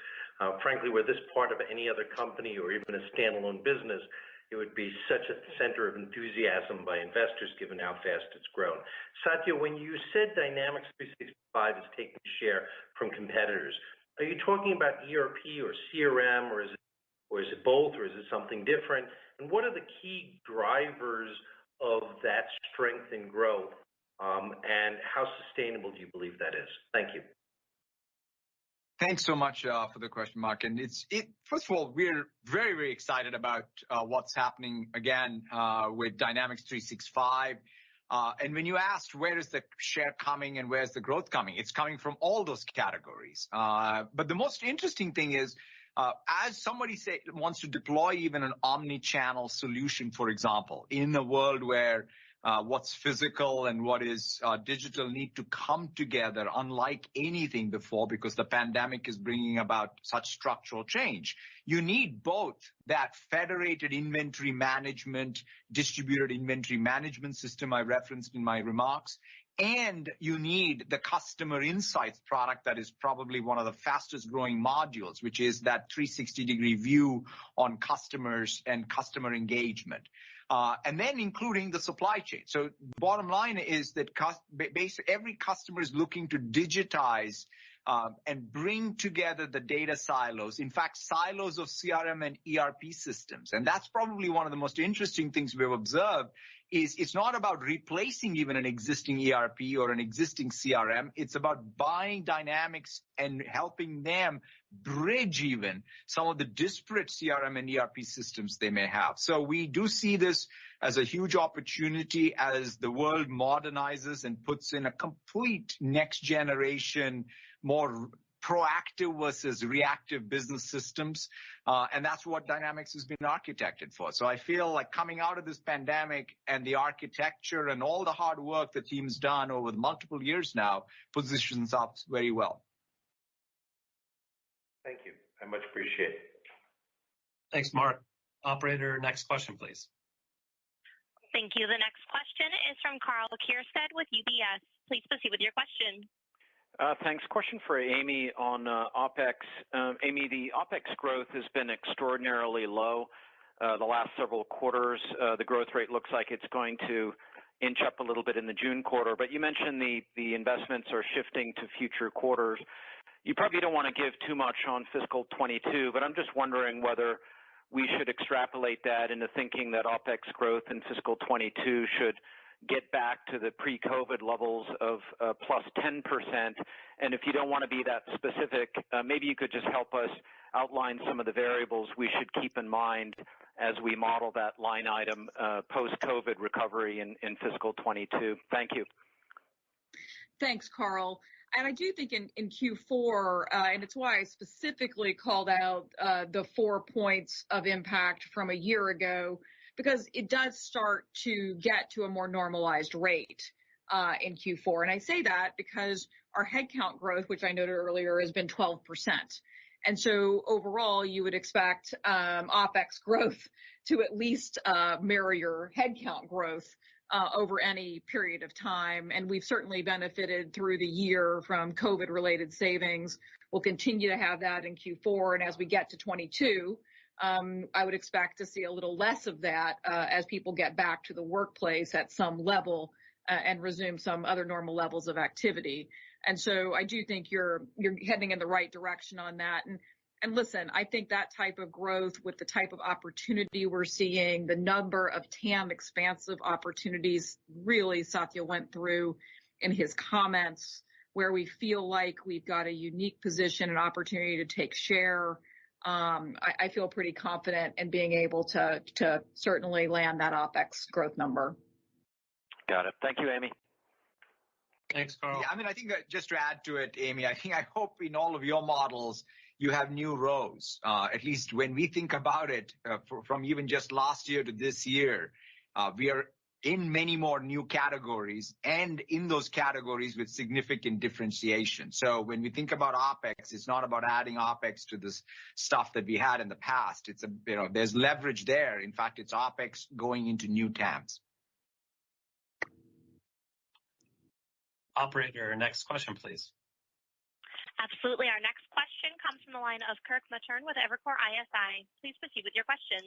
Frankly, were this part of any other company or even a standalone business, it would be such a center of enthusiasm by investors given how fast it's grown. Satya, when you said Dynamics 365 is taking share from competitors, are you talking about ERP or CRM, or is it both, or is it something different? And what are the key drivers of that strength and growth, and how sustainable do you believe that is? Thank you. Thanks so much for the question, Mark. And first of all, we're very, very excited about what's happening again with Dynamics 365. And when you asked where is the share coming and where's the growth coming, it's coming from all those categories. But the most interesting thing is, as somebody wants to deploy even an omni-channel solution, for example, in a world where what's physical and what is digital need to come together unlike anything before, because the pandemic is bringing about such structural change. You need both that federated inventory management, distributed inventory management system I referenced in my remarks, and you need the customer insights product that is probably one of the fastest growing modules, which is that 360-degree view on customers and customer engagement. And then including the supply chain. So bottom line is that basically every customer is looking to digitize and bring together the data silos, in fact, silos of CRM and ERP systems. And that's probably one of the most interesting things we've observed is it's not about replacing even an existing ERP or an existing CRM. It's about buying Dynamics and helping them bridge even some of the disparate CRM and ERP systems they may have. So we do see this as a huge opportunity as the world modernizes and puts in a complete next generation, more proactive versus reactive business systems. And that's what Dynamics has been architected for. So I feel like coming out of this pandemic and the architecture and all the hard work the team's done over multiple years now positions us very well. Thank you. I much appreciate it. Thanks, Mark. Operator, next question, please. Thank you. The next question is from Karl Keirstead with UBS. Please proceed with your question. Thanks. Question for Amy on OPEX. Amy, the OPEX growth has been extraordinarily low the last several quarters. The growth rate looks like it's going to inch up a little bit in the June quarter, but you mentioned the investments are shifting to future quarters. You probably don't want to give too much on fiscal 22, but I'm just wondering whether we should extrapolate that into thinking that OPEX growth in fiscal 22 should get back to the pre-COVID levels of plus 10%. And if you don't want to be that specific, maybe you could just help us outline some of the variables we should keep in mind as we model that line item post-COVID recovery in fiscal 22. Thank you. Thanks, Carl. And I do think in Q4, and it's why I specifically called out the 4 points of impact from a year ago, because it does start to get to a more normalized rate in Q4. And I say that because our headcount growth, which I noted earlier, has been 12%. And so overall, you would expect OPEX growth to at least mirror your headcount growth over any period of time. And we've certainly benefited through the year from COVID-related savings. We'll continue to have that in Q4. And as we get to 22, I would expect to see a little less of that as people get back to the workplace at some level and resume some other normal levels of activity. And so I do think you're heading in the right direction on that. And And listen, I think that type of growth with the type of opportunity we're seeing, the number of TAM expansive opportunities really Satya went through in his comments, where we feel like we've got a unique position and opportunity to take share. I feel pretty confident in being able to certainly land that OpEx growth number. Got it. Thank you, Amy. Thanks, Carl. Yeah, I mean, I think that just to add to it, Amy, I hope in all of your models you have new rows. At least when we think about it, from even just last year to this year, we are in many more new categories, and in those categories with significant differentiation. So when we think about OpEx, it's not about adding OpEx to this stuff that we had in the past. It's there's leverage there. In fact, it's OpEx going into new TAMs. Operator, next question, please. Absolutely. Our next question comes from the line of Kirk Materne with Evercore ISI. Please proceed with your question.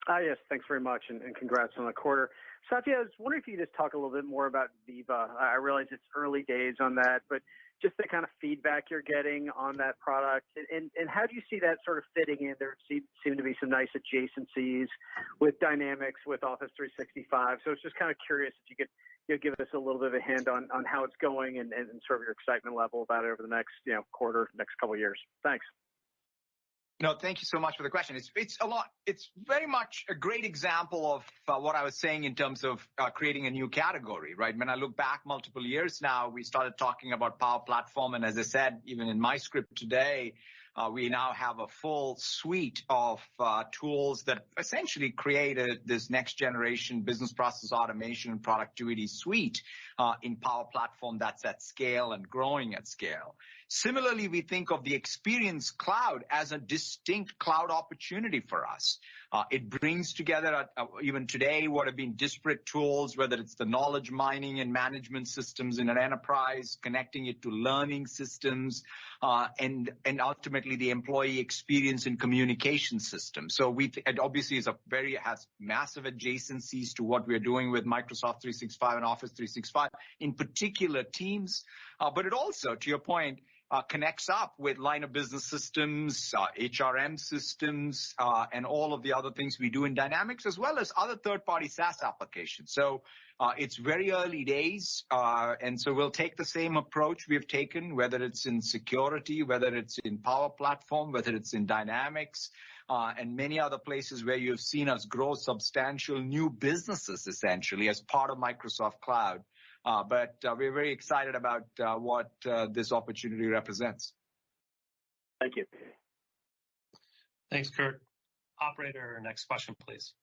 Yes, thanks very much, and congrats on the quarter. Satya, I was wondering if you could just talk a little bit more about Viva. I realize it's early days on that, but just the kind of feedback you're getting on that product, and how do you see that sort of fitting in? There seem to be some nice adjacencies with Dynamics, with Office 365. So I was just kind of curious if you could give us a little bit of a hint on how it's going and sort of your excitement level about it over the next quarter, next couple of years. Thanks. No, thank you so much for the question. It's very much a great example of what I was saying in terms of creating a new category, right? When I look back multiple years now, we started talking about Power Platform, and as I said, even in my script today, we now have a full suite of tools that essentially created this next generation business process automation and productivity suite in Power Platform that's at scale and growing at scale. Similarly, we think of the Experience Cloud as a distinct cloud opportunity for us. It brings together, even today, what have been disparate tools, whether it's the knowledge mining and management systems in an enterprise, connecting it to learning systems, and ultimately the employee experience and communication system. So it obviously has massive adjacencies to what we're doing with Microsoft 365 and Office 365, in particular Teams. But it also, to your point, connects up with line of business systems, HRM systems, and all of the other things we do in Dynamics, as well as other third-party SaaS applications. So it's very early days, and so we'll take the same approach we've taken, whether it's in security, whether it's in Power Platform, whether it's in Dynamics, and many other places where you've seen us grow substantial new businesses, essentially, as part of Microsoft Cloud. But we're very excited about what this opportunity represents. Thank you. Thanks, Kurt. Operator, next question, please.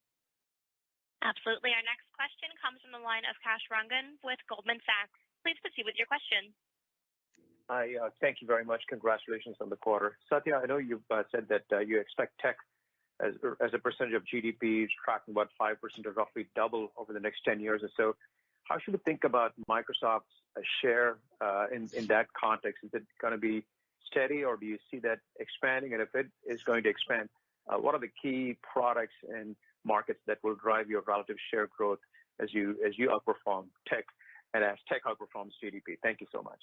Absolutely. Our next question comes from the line of Kash Rangan with Goldman Sachs. Please proceed with your question. Hi, thank you very much. Congratulations on the quarter. Satya, I know you've said that you expect tech as a percentage of GDP tracking about 5% or roughly double over the next 10 years or so. How should we think about Microsoft's share in that context? Is it going to be steady, or do you see that expanding? And if it is going to expand, what are the key products and markets that will drive your relative share growth as you outperform tech and as tech outperforms GDP? Thank you so much.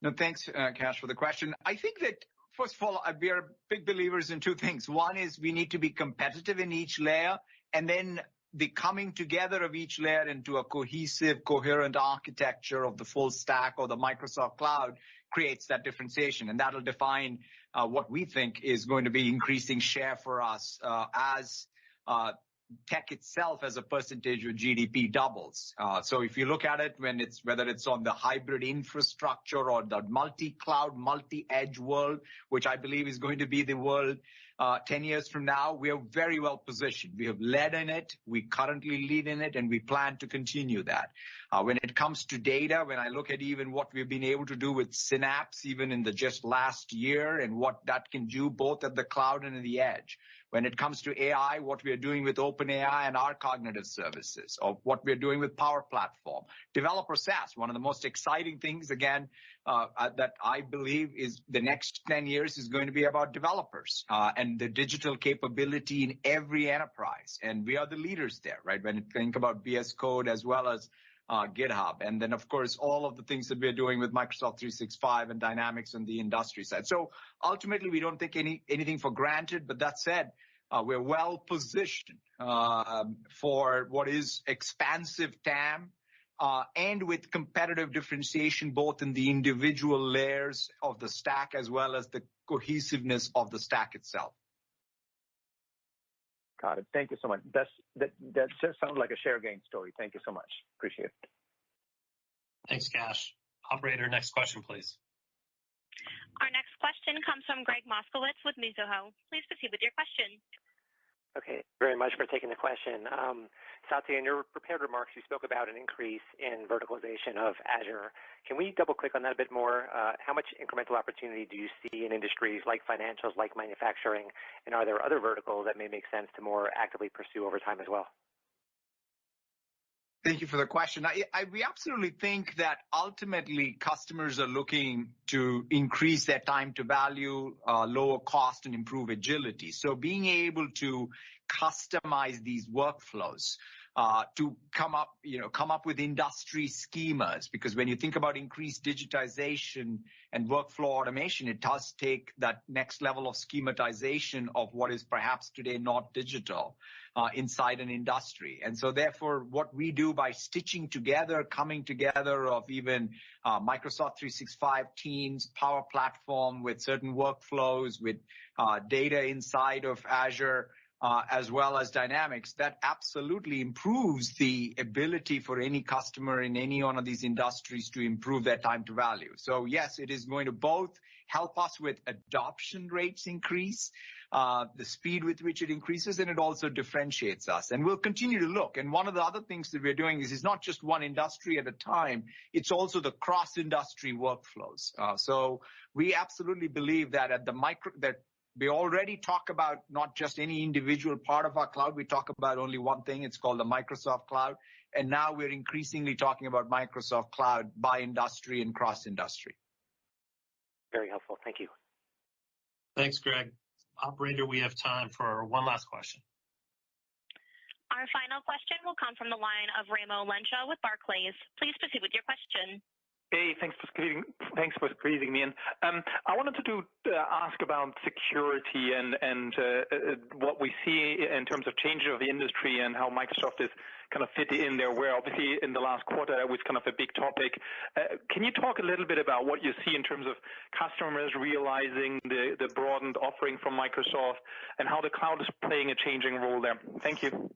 No, thanks, Kash, for the question. I think that, first of all, we are big believers in two things. One is we need to be competitive in each layer, and then the coming together of each layer into a cohesive, coherent architecture of the full stack or the Microsoft Cloud creates that differentiation. And that'll define what we think is going to be increasing share for us as tech itself as a percentage of GDP doubles. So if you look at it whether it's on the hybrid infrastructure or the multi-cloud, multi-edge world, which I believe is going to be the world 10 years from now, we are very well positioned. We have led in it, we currently lead in it, and we plan to continue that. When it comes to data, when I look at even what we've been able to do with Synapse, even in the just last year, and what that can do both at the cloud and at the edge. When it comes to AI, what we are doing with OpenAI and our cognitive services, or what we're doing with Power Platform. Developer SaaS, one of the most exciting things, again, that I believe is the next 10 years is going to be about developers and the digital capability in every enterprise. And we are the leaders there, right? When you think about VS Code as well as GitHub. And then, of course, all of the things that we're doing with Microsoft 365 and Dynamics on the industry side. So ultimately, we don't take anything for granted. But that said, we're well positioned for what is expansive TAM and with competitive differentiation both in the individual layers of the stack as well as the cohesiveness of the stack itself. Got it. Thank you so much. That just sounds like a share gain story. Thank you so much. Appreciate it. Thanks, Kash. Operator, next question, please. Our next question comes from Greg Moskowitz with Mizuho. Please proceed with your question. Okay, very much for taking the question. Satya, in your prepared remarks, you spoke about an increase in verticalization of Azure. Can we double click on that a bit more? How much incremental opportunity do you see in industries like financials, like manufacturing, and are there other verticals that may make sense to more actively pursue over time as well? Thank you for the question. We absolutely think that ultimately customers are looking to increase their time to value, lower cost, and improve agility. So being able to customize these workflows to come up with industry schemas, because when you think about increased digitization and workflow automation, it does take that next level of schematization of what is perhaps today not digital inside an industry. And so therefore, what we do by stitching together, coming together of even Microsoft 365 Teams, Power Platform with certain workflows, with data inside of Azure, as well as Dynamics, that absolutely improves the ability for any customer in any one of these industries to improve their time to value. So yes, it is going to both help us with adoption rates increase, the speed with which it increases, and it also differentiates us. And we'll continue to look. And one of the other things that we're doing is it's not just one industry at a time, it's also the cross-industry workflows. So we absolutely believe that that we already talk about not just any individual part of our cloud. We talk about only one thing. It's called the Microsoft Cloud. And now we're increasingly talking about Microsoft Cloud by industry and cross-industry. Very helpful. Thank you. Thanks, Greg. Operator, we have time for one last question. Our final question will come from the line of Raimo Lenschow with Barclays. Please proceed with your question. Hey, thanks for squeezing me in. I wanted to ask about security and what we see in terms of change of the industry and how Microsoft is kind of fit in there, where obviously in the last quarter that was kind of a big topic. Can you talk a little bit about what you see in terms of customers realizing the broadened offering from Microsoft and how the cloud is playing a changing role there? Thank you.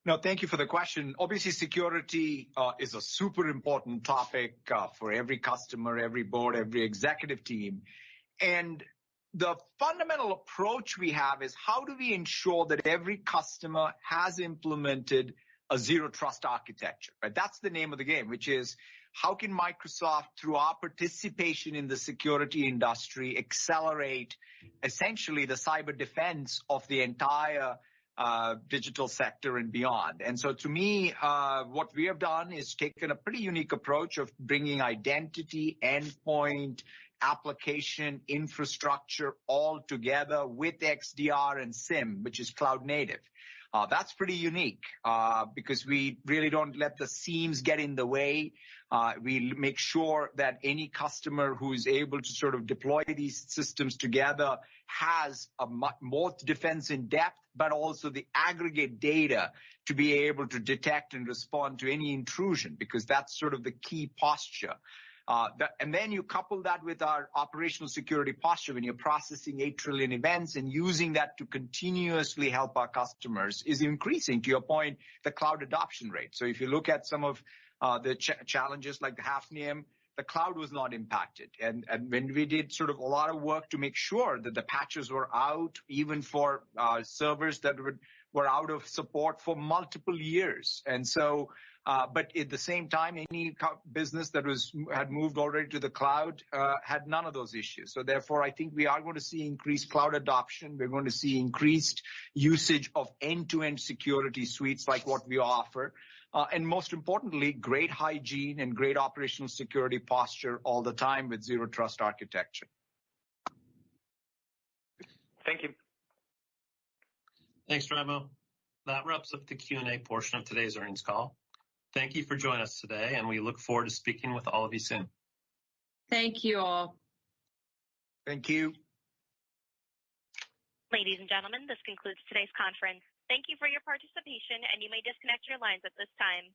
No, thank you for the question. Obviously, security is a super important topic for every customer, every board, every executive team. And the fundamental approach we have is how do we ensure that every customer has implemented a zero trust architecture, right? That's the name of the game, which is how can Microsoft, through our participation in the security industry, accelerate essentially the cyber defense of the entire digital sector and beyond. And so to me, what we have done is taken a pretty unique approach of bringing identity, endpoint, application, infrastructure all together with XDR and SIEM, which is cloud native. That's pretty unique because we really don't let the seams get in the way. We make sure that any customer who is able to sort of deploy these systems together has more defense in depth, but also the aggregate data to be able to detect and respond to any intrusion, because that's sort of the key posture. And then you couple that with our operational security posture when you're processing 8 trillion events and using that to continuously help our customers is increasing, to your point, the cloud adoption rate. So if you look at some of the challenges like the Hafnium, the cloud was not impacted. And when we did sort of a lot of work to make sure that the patches were out, even for servers that were out of support for multiple years. And so, but at the same time, any business that had moved already to the cloud had none of those issues. So therefore, I think we are going to see increased cloud adoption. We're going to see increased usage of end-to-end security suites like what we offer. And most importantly, great hygiene and great operational security posture all the time with zero trust architecture. Thank you. Thanks, Raimo. That wraps up the Q&A portion of today's earnings call. Thank you for joining us today, and we look forward to speaking with all of you soon. Thank you all. Thank you. Ladies and gentlemen, this concludes today's conference. Thank you for your participation, and you may disconnect your lines at this time.